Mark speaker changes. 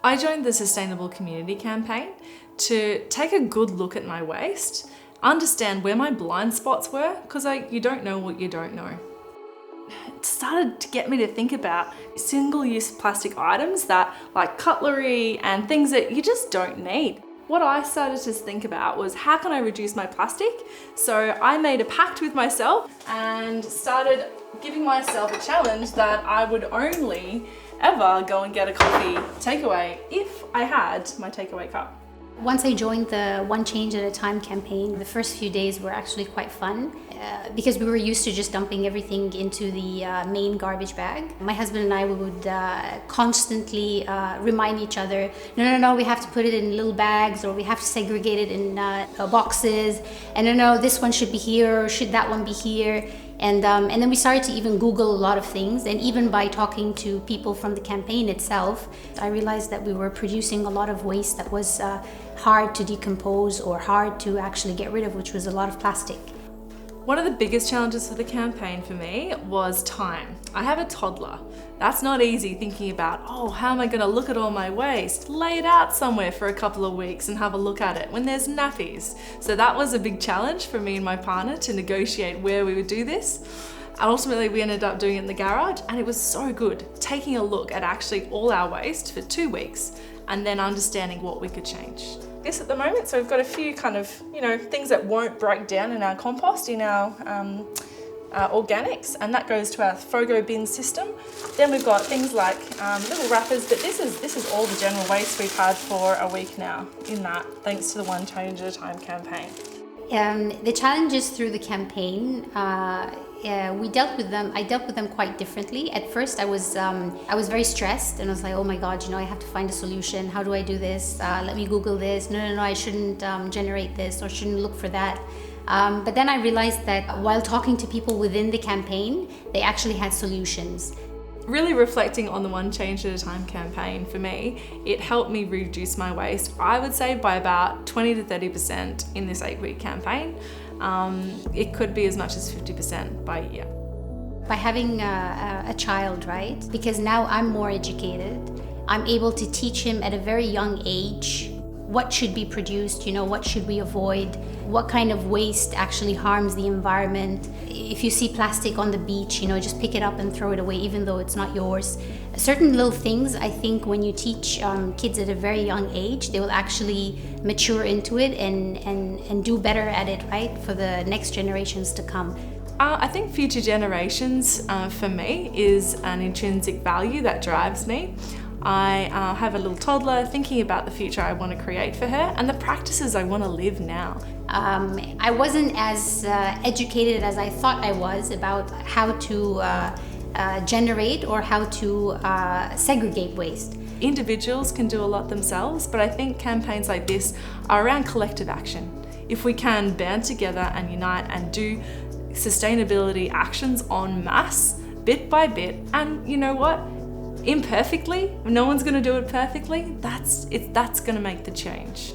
Speaker 1: I joined the Sustainable Community campaign to take a good look at my waste, understand where my blind spots were, because you don't know what you don't know. It started to get me to think about single-use plastic items like cutlery and things that you just don't need. What I started to think about was, how can I reduce my plastic? So I made a pact with myself and started giving myself a challenge that I would only ever go and get a coffee takeaway if I had my takeaway cup.
Speaker 2: Once I joined the One Change at a Time campaign, the first few days were actually quite fun because we were used to just dumping everything into the main garbage bag. My husband and I would constantly remind each other, no, we have to put it in little bags, or we have to segregate it in boxes, and no, this one should be here, or should that one be here? And then we started to even Google a lot of things, and even by talking to people from the campaign itself, I realized that we were producing a lot of waste that was hard to decompose or hard to actually get rid of, which was a lot of plastic.
Speaker 1: One of the biggest challenges for the campaign for me was time. I have a toddler. That's not easy, thinking about, how am I going to look at all my waste? Lay it out somewhere for a couple of weeks and have a look at it when there's nappies. So that was a big challenge for me and my partner to negotiate where we would do this. And ultimately we ended up doing it in the garage, and it was so good taking a look at actually all our waste for 2 weeks and then understanding what we could change. This at the moment, so we've got a few kind of, things that won't break down in our compost, in our organics, and that goes to our FOGO bin system. Then we've got things like little wrappers, but this is all the general waste we've had for a week now in that, thanks to the One Change at a Time campaign.
Speaker 2: The challenges through the campaign, I dealt with them quite differently. At first I was very stressed, and I was like, oh my God, I have to find a solution. How do I do this? Let me Google this. No, I shouldn't generate this, or shouldn't look for that. But then I realized that while talking to people within the campaign, they actually had solutions.
Speaker 1: Really reflecting on the One Change at a Time campaign, for me, it helped me reduce my waste, I would say, by about 20 to 30% in this 8-week campaign. It could be as much as 50% by a year.
Speaker 2: By having a child, right? Because now I'm more educated. I'm able to teach him at a very young age what should be produced, what should we avoid, what kind of waste actually harms the environment. If you see plastic on the beach, just pick it up and throw it away, even though it's not yours. Certain little things, I think when you teach kids at a very young age, they will actually mature into it and do better at it, right, for the next generations to come.
Speaker 1: I think future generations, for me, is an intrinsic value that drives me. I have a little toddler, thinking about the future I want to create for her and the practices I want to live now.
Speaker 2: I wasn't as educated as I thought I was about how to generate or how to segregate waste.
Speaker 1: Individuals can do a lot themselves, but I think campaigns like this are around collective action. If we can band together and unite and do sustainability actions en masse, bit by bit, and you know what? Imperfectly, no one's going to do it perfectly, that's going to make the change.